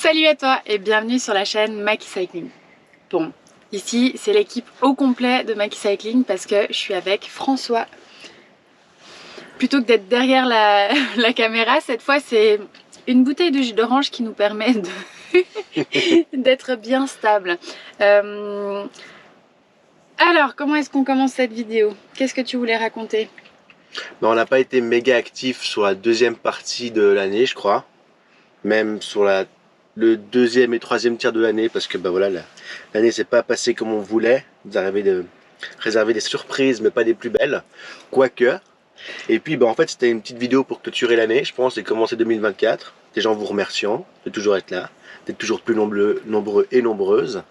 Salut à toi et bienvenue sur la chaîne Maki Cycling. Bon, ici c'est l'équipe au complet de Maki Cycling parce que je suis avec François. Plutôt que d'être derrière la caméra, cette fois c'est une bouteille de jus d'orange qui nous permet d'être bien stable. Alors, comment est-ce qu'on commence cette vidéo? Qu'est-ce que tu voulais raconter? On n'a pas été méga actif sur la deuxième partie de l'année, je crois. Même sur le deuxième et troisième tiers de l'année, parce que voilà, l'année s'est pas passée comme on voulait. Nous arrivait de réserver des surprises, mais pas des plus belles. Quoique. Et puis en fait, c'était une petite vidéo pour clôturer l'année, je pense, et commencer 2024. Des gens vous remerciant de toujours être là, d'être toujours plus nombreux et nombreuses.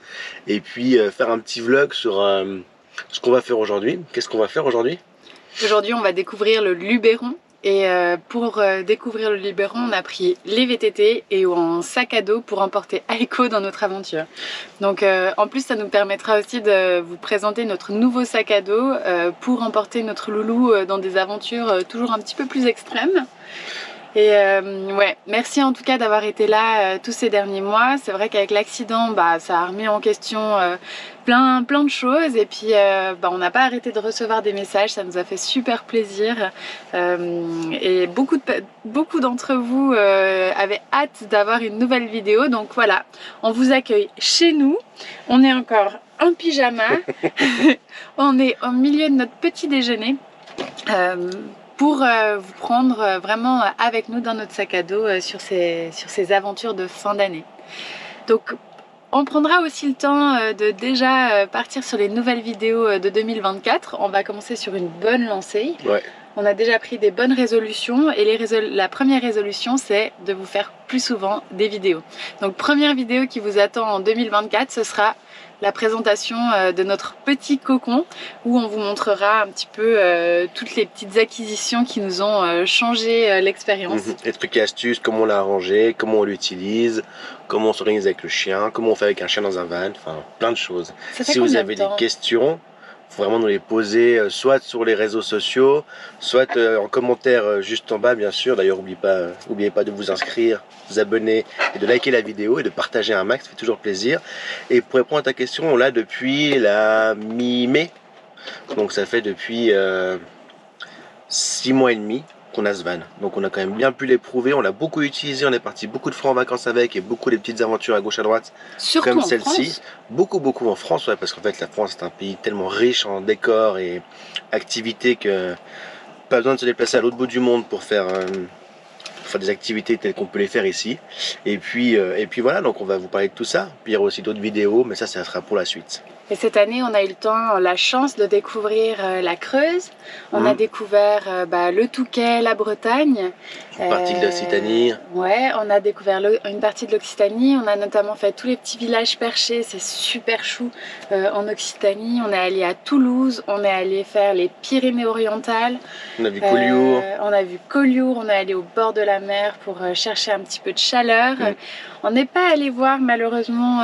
Et puis faire un petit vlog sur ce qu'on va faire aujourd'hui. Qu'est-ce qu'on va faire aujourd'hui? Aujourd'hui, on va découvrir le Luberon. Et pour découvrir le Luberon, on a pris les VTT et un sac à dos pour emporter Aiko dans notre aventure. Donc en plus, ça nous permettra aussi de vous présenter notre nouveau sac à dos pour emporter notre loulou dans des aventures toujours un petit peu plus extrêmes. Et ouais, merci en tout cas d'avoir été là tous ces derniers mois. C'est vrai qu'avec l'accident, ça a remis en question plein de choses. Et puis on n'a pas arrêté de recevoir des messages, ça nous a fait super plaisir. Et beaucoup d'entre vous avaient hâte d'avoir une nouvelle vidéo. Donc voilà, on vous accueille chez nous. On est encore en pyjama. On est au milieu de notre petit déjeuner. Pour vous prendre vraiment avec nous dans notre sac à dos sur ces aventures de fin d'année. Donc on prendra aussi le temps de déjà partir sur les nouvelles vidéos de 2024. On va commencer sur une bonne lancée. Ouais. On a déjà pris des bonnes résolutions et la première résolution, c'est de vous faire plus souvent des vidéos. Donc première vidéo qui vous attend en 2024, ce sera la présentation de notre petit cocon où on vous montrera un petit peu toutes les petites acquisitions qui nous ont changé l'expérience. Les trucs et astuces, comment on l'a arrangé, comment on l'utilise, comment on s'organise avec le chien, comment on fait avec un chien dans un van, enfin plein de choses. Si vous avez des questions, faut vraiment nous les poser soit sur les réseaux sociaux, soit en commentaire juste en bas, bien sûr. D'ailleurs, n'oubliez pas de vous inscrire, vous abonner et de liker la vidéo et de partager un max, ça fait toujours plaisir. Et pour répondre à ta question, on l'a depuis la mi-mai, donc ça fait depuis 6 mois et demi qu'on a ce van. Donc on a quand même bien pu l'éprouver, on l'a beaucoup utilisé, on est parti beaucoup de fois en vacances avec et beaucoup des petites aventures à gauche à droite. Surtout comme celle-ci. Beaucoup en France, ouais, parce qu'en fait la France est un pays tellement riche en décors et activités que pas besoin de se déplacer à l'autre bout du monde pour faire des activités telles qu'on peut les faire ici. Et puis voilà, donc on va vous parler de tout ça. Puis il y aura aussi d'autres vidéos, mais ça sera pour la suite. Et cette année, on a eu la chance de découvrir la Creuse. On a découvert le Touquet, la Bretagne. Une partie de l'Occitanie. Ouais, on a découvert une partie de l'Occitanie. On a notamment fait tous les petits villages perchés, c'est super chou en Occitanie. On est allé à Toulouse, on est allé faire les Pyrénées-Orientales. On a vu Collioure. On a vu Collioure, on est allé au bord de la mer pour chercher un petit peu de chaleur. On n'est pas allé voir malheureusement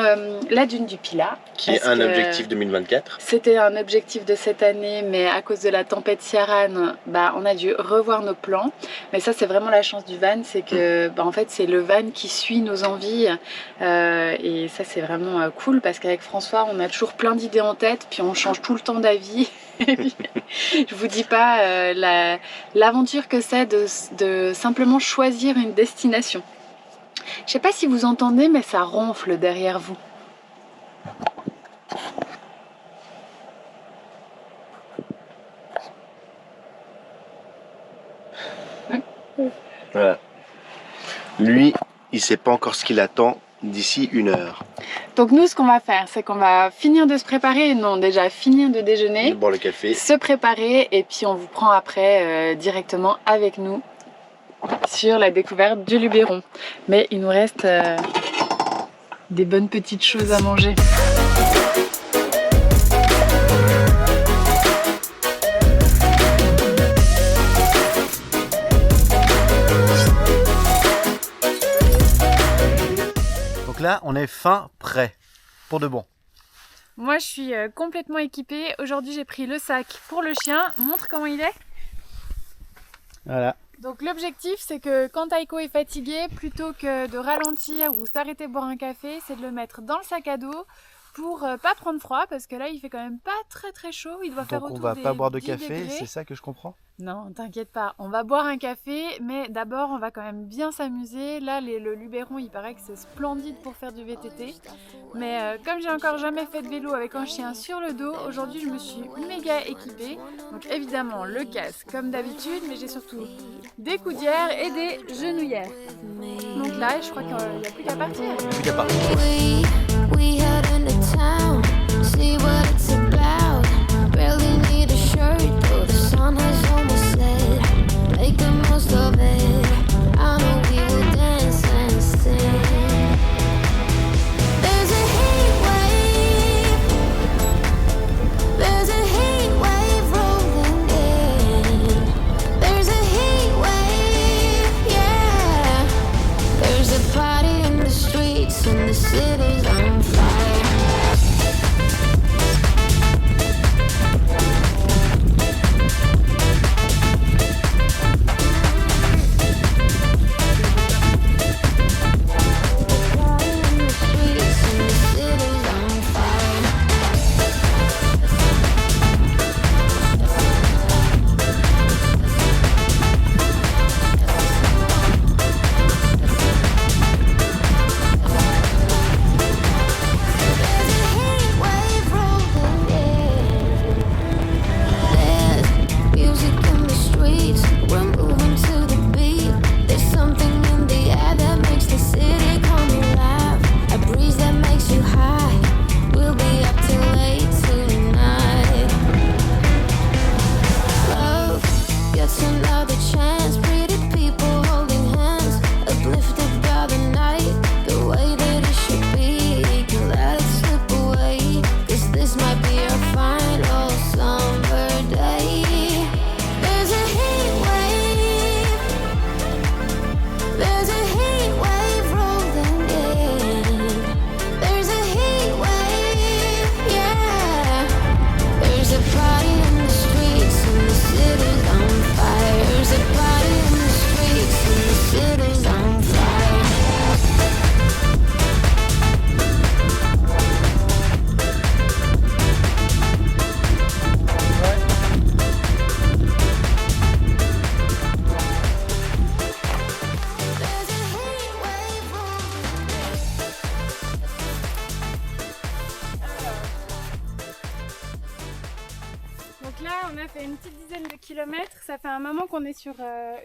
la dune du Pilat. Qui est un objectif 2024. C'était un objectif de cette année, mais à cause de la tempête Ciarán, on a dû revoir nos plans. Mais ça, c'est vraiment la chance du van, c'est que en fait, c'est le van qui suit nos envies. Et ça, c'est vraiment cool parce qu'avec François, on a toujours plein d'idées en tête, puis on change tout le temps d'avis. Je vous dis pas l'aventure que c'est de simplement choisir une destination. Je sais pas si vous entendez, mais ça ronfle derrière vous. Voilà. Lui, il sait pas encore ce qu'il attend d'ici 1 heure. Donc nous, ce qu'on va faire, c'est qu'on va finir de se préparer, déjà finir de déjeuner, boire le café, se préparer, et puis on vous prend après directement avec nous sur la découverte du Luberon. Mais il nous reste des bonnes petites choses à manger. Donc là, on est fin prêt pour de bon. Moi, je suis complètement équipée. Aujourd'hui, j'ai pris le sac pour le chien. Montre comment il est. Voilà, Donc l'objectif c'est que quand Aiko est fatigué, plutôt que de ralentir ou s'arrêter boire un café, c'est de le mettre dans le sac à dos pour pas prendre froid parce que là il fait quand même pas très chaud, il doit faire autour des 10 degrés. Donc on va pas boire de café, c'est ça que je comprends? Non, t'inquiète pas, on va boire un café, mais d'abord on va quand même bien s'amuser. Là le Luberon il paraît que c'est splendide pour faire du VTT, mais comme j'ai encore jamais fait de vélo avec un chien sur le dos, aujourd'hui je me suis méga équipée. Donc évidemment le casque comme d'habitude, mais j'ai surtout des coudières et des genouillères. Donc là je crois qu'il n'y a plus qu'à partir. Plus qu'à partir. We head into town, see what it's about. Barely need a shirt, though the sun has almost set. Make the most of it. I know we will dance and sing. There's a heat wave. There's a heat wave rolling in. There's a heat wave, yeah. There's a party in the streets and the city's on fire. On a fait une petite dizaine de kilomètres, ça fait un moment qu'on est sur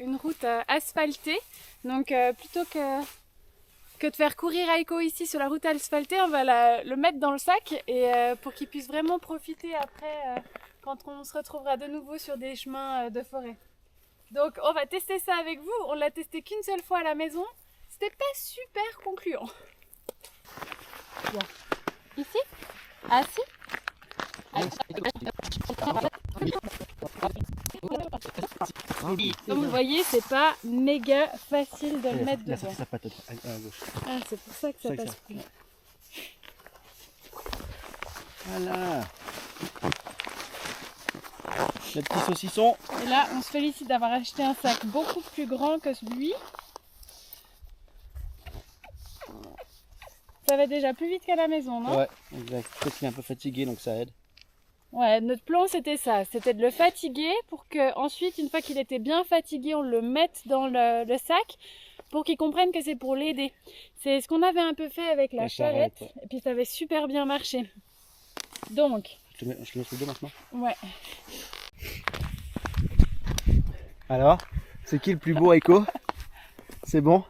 une route asphaltée, donc plutôt que de faire courir Aiko ici sur la route asphaltée, on va le mettre dans le sac et pour qu'il puisse vraiment profiter après quand on se retrouvera de nouveau sur des chemins de forêt. Donc on va tester ça avec vous, on l'a testé qu'une seule fois à la maison, c'était pas super concluant. Bien. Ici? Assis? Comme vous voyez, c'est pas méga facile de le mettre dedans. Ah, c'est pour ça que ça passe plus. Voilà. Le petit saucisson. Et là, on se félicite d'avoir acheté un sac beaucoup plus grand que celui. Ça va déjà plus vite qu'à la maison, non? Ouais, exact. Peut-être qu'il est un peu fatigué, donc ça aide. Ouais, notre plan c'était ça, c'était de le fatiguer pour que ensuite, une fois qu'il était bien fatigué, on le mette dans le sac pour qu'il comprenne que c'est pour l'aider. C'est ce qu'on avait un peu fait avec la charrette, ouais. Et puis ça avait super bien marché. Donc... Je le mets sur le dos maintenant? Ouais. Alors, c'est qui le plus beau, Aiko? C'est bon?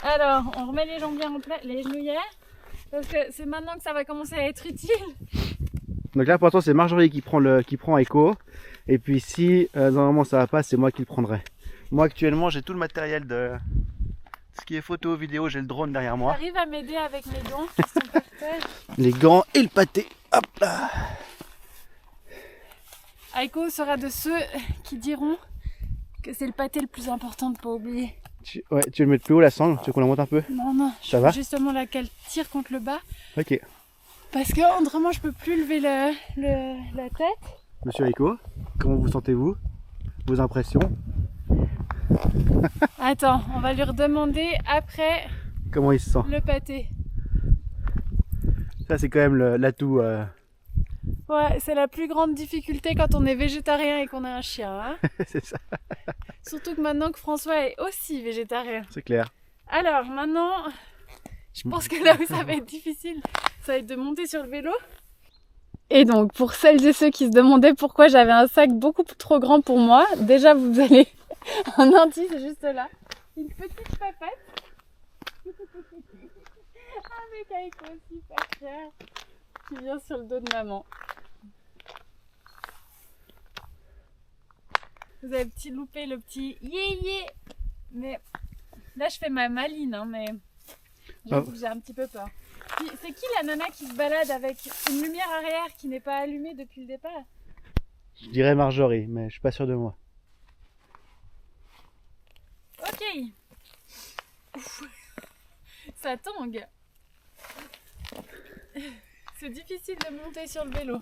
Alors, on remet les jambes bien en place, les genouillères. Parce que c'est maintenant que ça va commencer à être utile. Donc là pour l'instant c'est Marjorie qui prend Aiko. Et puis si normalement ça va pas, c'est moi qui le prendrai. Moi actuellement j'ai tout le matériel de ce qui est photo, vidéo, j'ai le drone derrière moi. T'arrives à m'aider avec mes gants qui sont par terre. Les gants et le pâté. Hop là. Aiko sera de ceux qui diront que c'est le pâté le plus important de ne pas oublier. Tu veux le mettre plus haut la sangle? Tu veux qu'on la monte un peu? Non, ça va? Justement là qu'elle tire contre le bas. Ok. Parce que autrement je peux plus lever la tête. Monsieur Aiko, comment vous sentez-vous? vos impressions. Attends, on va lui redemander après Comment il se sent? le pâté. Ça c'est quand même l'atout. Ouais, c'est la plus grande difficulté quand on est végétarien et qu'on a un chien. Hein. C'est ça, Surtout que maintenant que François est aussi végétarien. c'est clair. Alors maintenant, je pense que là où ça va être difficile, ça va être de monter sur le vélo. Et donc pour celles et ceux qui se demandaient pourquoi j'avais un sac beaucoup trop grand pour moi, déjà vous allez un indice juste là, une petite papette avec Aiko super fière qui vient sur le dos de maman. Vous avez loupé le petit yé. Mais là je fais ma maline, hein, mais j'avoue que j'ai un petit peu peur. C'est qui la nana qui se balade avec une lumière arrière qui n'est pas allumée depuis le départ? Je dirais Marjorie, mais je suis pas sûr de moi. Ok. Ouf. Ça tangue. C'est difficile de monter sur le vélo.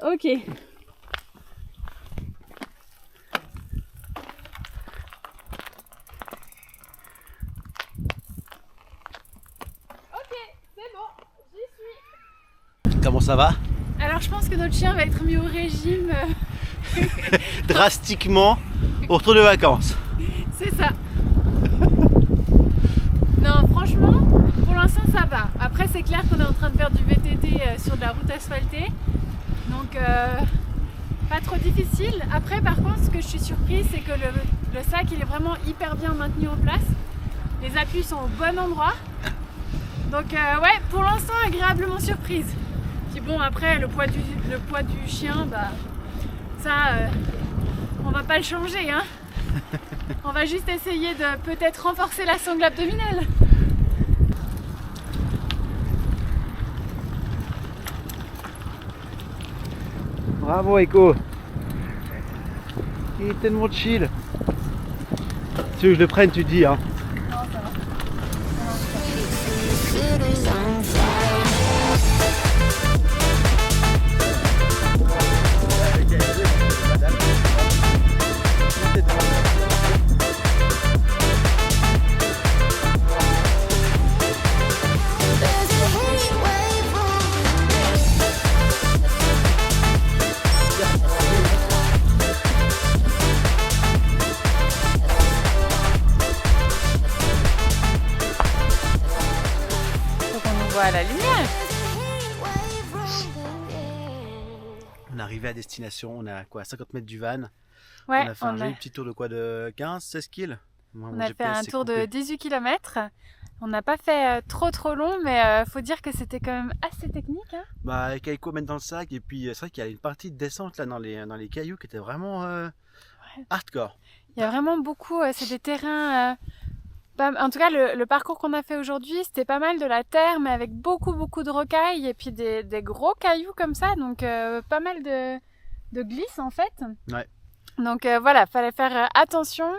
Ok. Comment ça va? Alors je pense que notre chien va être mis au régime. Drastiquement au retour de vacances. C'est ça. Non, franchement, pour l'instant ça va. Après c'est clair qu'on est en train de faire du VTT sur de la route asphaltée. Donc pas trop difficile. Après par contre ce que je suis surprise c'est que le sac il est vraiment hyper bien maintenu en place. Les appuis sont au bon endroit. Donc ouais, pour l'instant agréablement surprise. Puis bon après le poids du chien, bah ça on va pas le changer hein. On va juste essayer de peut-être renforcer la sangle abdominale. Bravo Echo. Il est tellement chill. Tu veux que je le prenne, tu dis hein. Non, ça va. À la lumière. On est arrivé à destination, on est à quoi, 50 mètres du van. Ouais, on a fait un joli petit tour de quoi, de 15-16 kills. On a fait un tour de 18 km. On n'a pas fait trop long, mais faut dire que c'était quand même assez technique. Hein. Bah, avec Aiko mettre dans le sac, et puis c'est vrai qu'il y a une partie de descente là dans les cailloux qui était vraiment hardcore. Il y a vraiment beaucoup, c'est des terrains... En tout cas, le parcours qu'on a fait aujourd'hui, c'était pas mal de la terre, mais avec beaucoup de rocailles et puis des gros cailloux comme ça, donc pas mal de glisse en fait. Ouais. Donc voilà, fallait faire attention.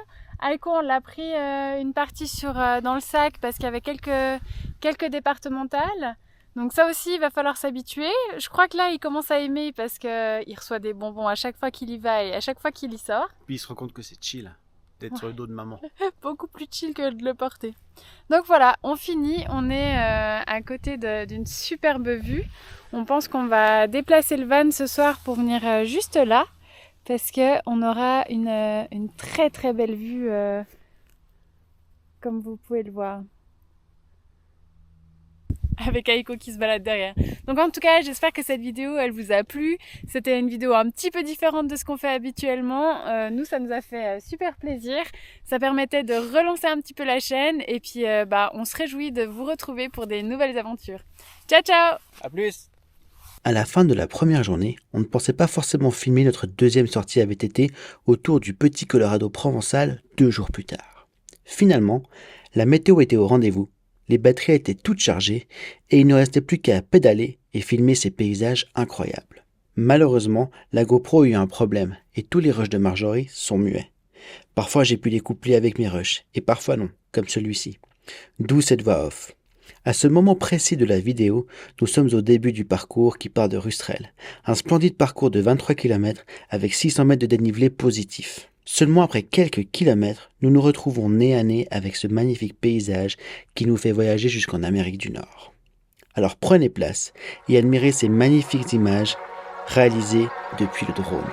Aiko, on l'a pris une partie dans le sac parce qu'il y avait quelques départementales. Donc ça aussi, il va falloir s'habituer. Je crois que là, il commence à aimer parce qu'il reçoit des bonbons à chaque fois qu'il y va et à chaque fois qu'il y sort. Puis il se rend compte que c'est chill d'être sur le dos de maman. Beaucoup plus chill que de le porter. Donc voilà, on finit. On est à côté d'une superbe vue. On pense qu'on va déplacer le van ce soir pour venir juste là. Parce qu'on aura une très belle vue, comme vous pouvez le voir. Avec Aiko qui se balade derrière. Donc en tout cas, j'espère que cette vidéo, elle vous a plu. C'était une vidéo un petit peu différente de ce qu'on fait habituellement. Nous, ça nous a fait super plaisir. Ça permettait de relancer un petit peu la chaîne. Et puis, on se réjouit de vous retrouver pour des nouvelles aventures. Ciao, ciao! À plus! À la fin de la première journée, on ne pensait pas forcément filmer notre deuxième sortie à VTT autour du petit Colorado provençal 2 jours plus tard. Finalement, la météo était au rendez-vous, les batteries étaient toutes chargées et il ne restait plus qu'à pédaler et filmer ces paysages incroyables. Malheureusement, la GoPro a eu un problème et tous les rushs de Marjorie sont muets. Parfois j'ai pu les coupler avec mes rushs et parfois non, comme celui-ci. D'où cette voix off. À ce moment précis de la vidéo, nous sommes au début du parcours qui part de Rustrel. Un splendide parcours de 23 km avec 600 mètres de dénivelé positif. Seulement après quelques kilomètres, nous nous retrouvons nez à nez avec ce magnifique paysage qui nous fait voyager jusqu'en Amérique du Nord. Alors prenez place et admirez ces magnifiques images réalisées depuis le drone.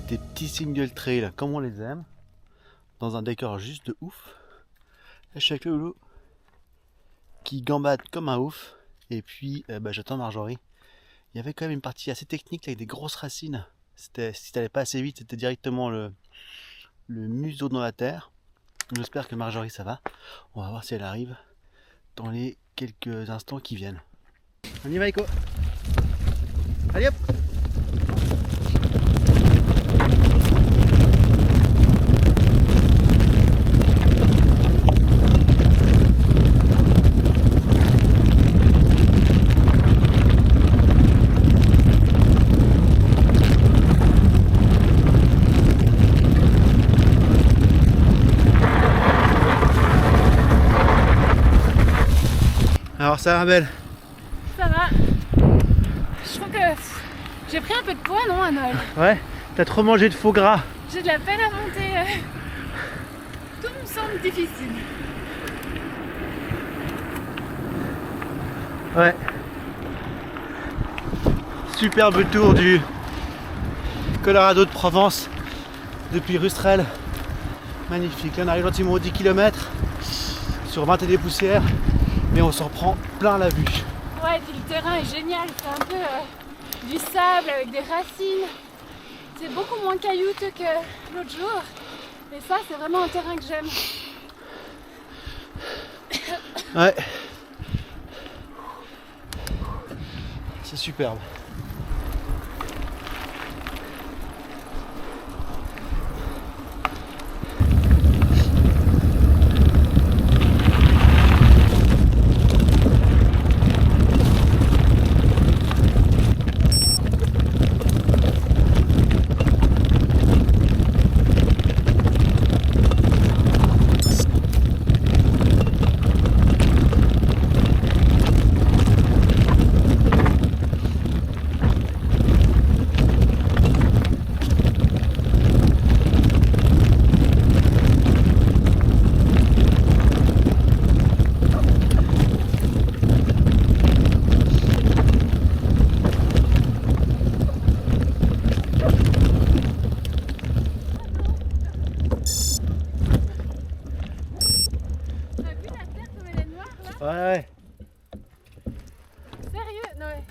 Des petits single trails comme on les aime, dans un décor juste de ouf. Là, je suis avec le loulou qui gambade comme un ouf. Et puis j'attends Marjorie. Il y avait quand même une partie assez technique avec des grosses racines. Si t'allais pas assez vite, c'était directement le museau dans la terre. J'espère que Marjorie ça va. On va voir si elle arrive dans les quelques instants qui viennent. On y va Echo. Allez hop. Alors ça va Belle? Ça va. Je trouve que j'ai pris un peu de poids, non, à Noël? Ouais, t'as trop mangé de faux gras. J'ai de la peine à monter. Tout me semble difficile. Ouais. Superbe tour du Colorado de Provence depuis Rustrel. Magnifique. Là on arrive gentiment aux 10 km sur 20 et des poussières. Mais on s'en prend plein la vue. Ouais, et puis le terrain est génial, c'est un peu du sable avec des racines. C'est beaucoup moins caillouteux que l'autre jour. Et ça, c'est vraiment un terrain que j'aime. Ouais. C'est superbe. Ouais.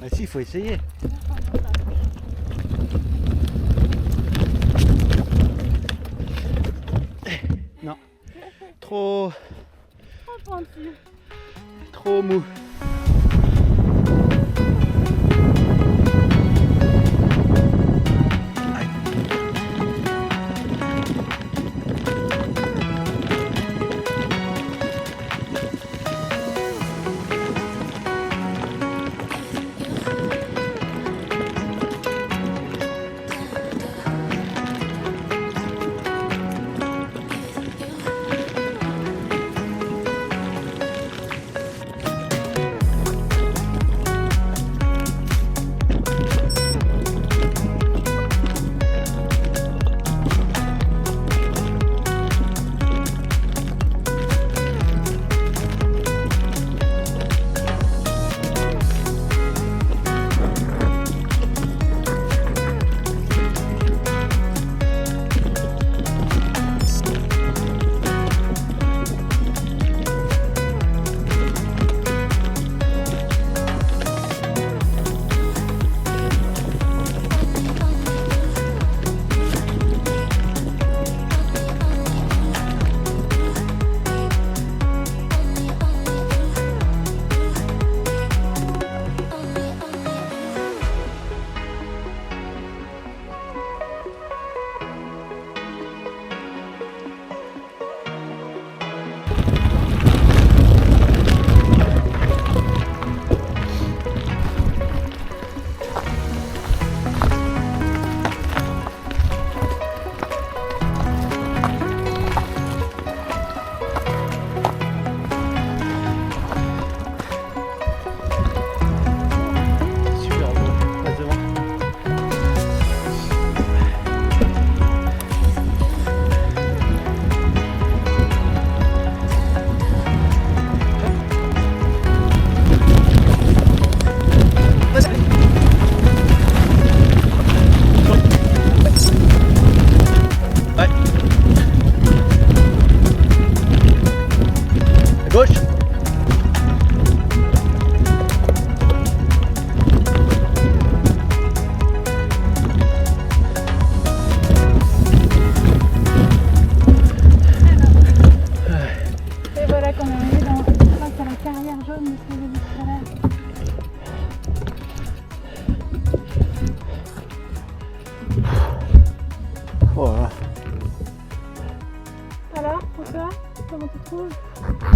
Bah si, il faut essayer. Non. Trop pointu. trop mou.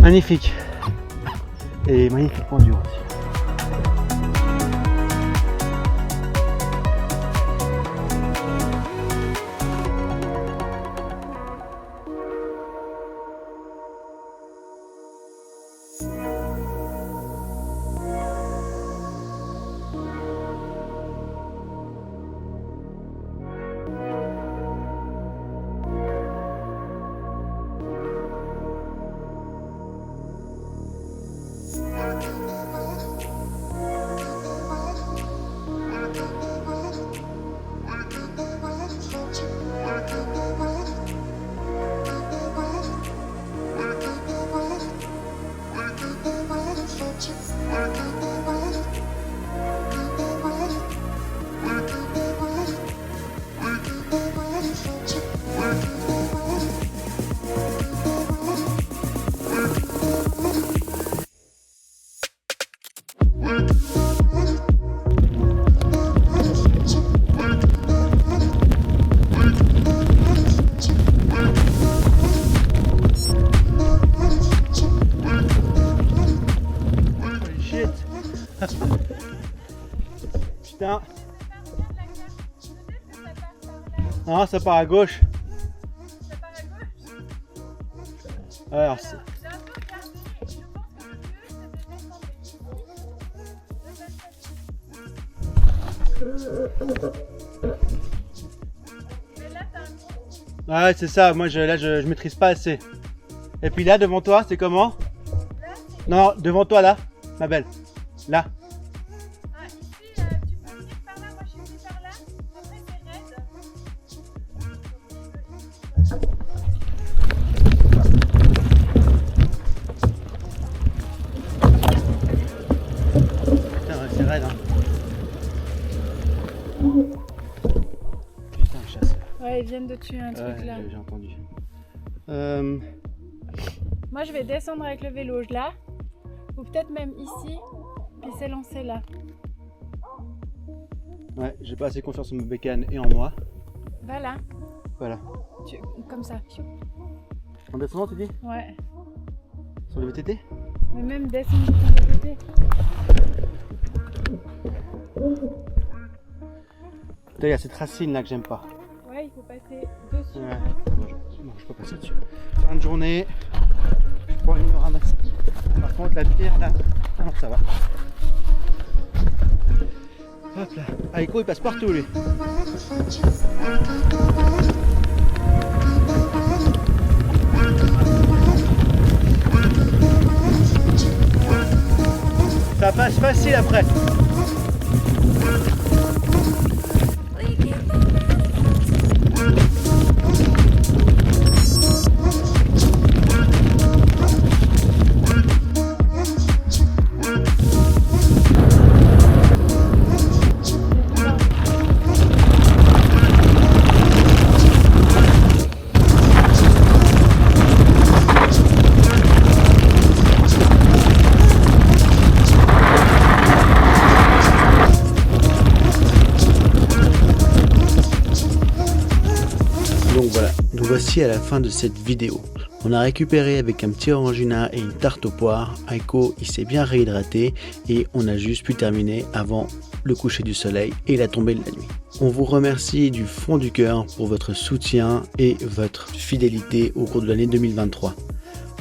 Magnifique. Et magnifiquement dur aussi. Putain. Non, ça part à gauche. Ça part à gauche. Alors, c'est... J'ai un peu regardé et je pense que le mieux c'est de descendre ici. Mais là t'as un gros. Ouais, c'est ça, moi je maîtrise pas assez. Et puis là, devant toi, c'est comment? Là c'est. Non, devant toi là, ma belle. Là. Ah, ici tu peux venir par là, moi je suis venue par là. Après c'est raide. Putain, raide. Hein. Putain, chasse. Ouais, ils viennent de tuer un truc là. J'ai entendu. Moi, je vais descendre avec le vélo là, ou peut-être même ici, puis s'élancer là. Ouais, j'ai pas assez confiance en mes bécanes et en moi. Voilà. Voilà. Comme ça. En descendant, tu dis? Ouais. Sur le VTT? Mais même descendre de ton côté. Putain, il y a cette racine là que j'aime pas. Ouais, il faut passer dessus. Ouais. Non, je peux passer dessus. Fin de journée. Je prends une ramasse. Par contre, la pierre là. Ah non, ça va. Hop là. Ah, Eiko, il passe partout lui. Ça passe facile après. Donc voilà, nous voici à la fin de cette vidéo. On a récupéré avec un petit orangina et une tarte aux poires. Aiko, il s'est bien réhydraté et on a juste pu terminer avant le coucher du soleil et la tombée de la nuit. On vous remercie du fond du cœur pour votre soutien et votre fidélité au cours de l'année 2023.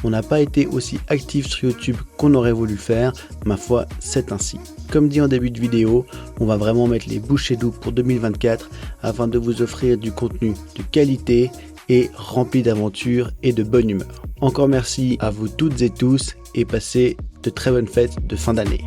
On n'a pas été aussi actif sur YouTube qu'on aurait voulu faire, ma foi, c'est ainsi. Comme dit en début de vidéo, on va vraiment mettre les bouchées doubles pour 2024 afin de vous offrir du contenu de qualité et rempli d'aventures et de bonne humeur. Encore merci à vous toutes et tous et passez de très bonnes fêtes de fin d'année.